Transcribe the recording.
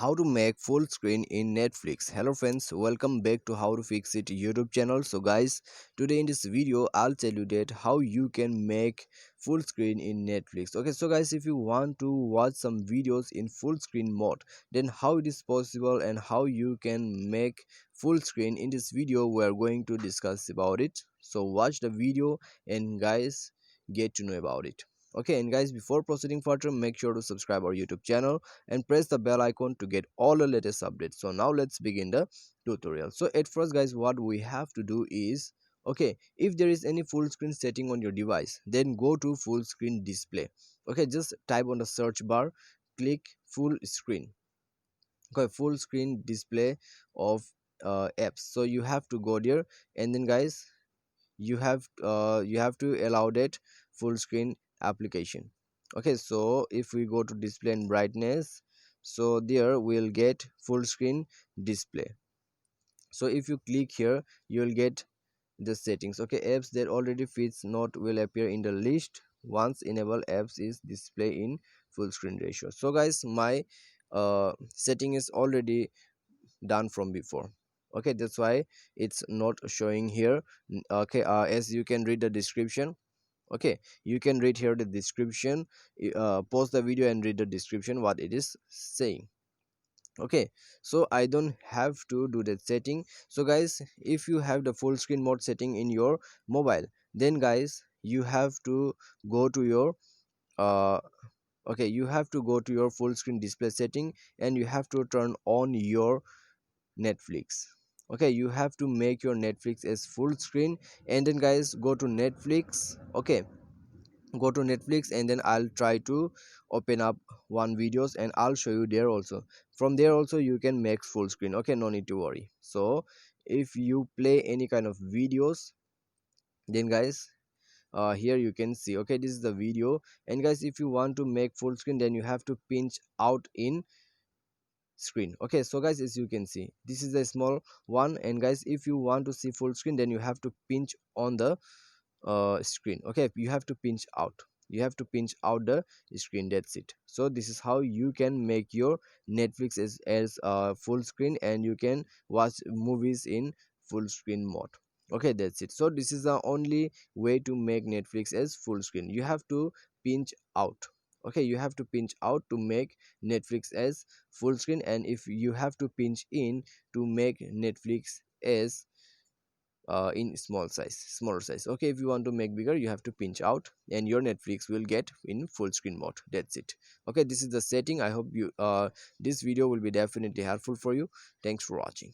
How to make full screen in Netflix. Hello friends, welcome back to How to Fix It YouTube channel. So guys, today in this video I'll tell you that how you can make full screen in Netflix. Okay, so guys, if you want to watch some videos in full screen mode, then how it is possible and how you can make full screen, in this video we are going to discuss about it. So watch the video and guys, get to know about it. Okay, and guys, before proceeding further, make sure to subscribe our YouTube channel and press the bell icon to get all the latest updates. So now let's begin the tutorial. So at first guys, what we have to do is, okay, if there is any full screen setting on your device, then go to full screen display. Okay, just type on the search bar, click full screen. Okay, full screen display of apps. So you have to go there, and then guys, you have to allow that full screen application. Okay, so if we go to display and brightness, so there we'll get full screen display. So if you click here, you'll get the settings. Okay, apps that already fits not will appear in the list once enable apps is display in full screen ratio. So guys, my setting is already done from before. Okay, that's why it's not showing here. Okay, as you can read the description. Okay, you can read here the description. Pause the video and read the description what it is saying. Okay, so I don't have to do that setting. So guys, if you have the full screen mode setting in your mobile, then guys, you have to go to your uh okay, you have to go to your full screen display setting, and you have to turn on your Netflix. Okay, you have to make your Netflix as full screen, and then guys, go to Netflix. Okay, go to Netflix, and then I'll try to open up one videos and I'll show you there also. From there also you can make full screen. Okay, no need to worry. So if you play any kind of videos, then guys, here you can see, okay, this is the video. And guys, if you want to make full screen, then you have to pinch out in screen. Okay, so guys, as you can see, this is a small one, and guys, if you want to see full screen, then you have to pinch on the screen. Okay, you have to pinch out, you have to pinch out the screen. That's it. So this is how you can make your Netflix as full screen, and you can watch movies in full screen mode. Okay, that's it. So this is the only way to make Netflix as full screen. You have to pinch out. Okay, you have to pinch out to make Netflix as full screen, and if you have to pinch in to make Netflix as in smaller size. Okay, if you want to make bigger, you have to pinch out, and your Netflix will get in full screen mode. That's it. Okay, this is the setting. I hope you this video will be definitely helpful for you. Thanks for watching.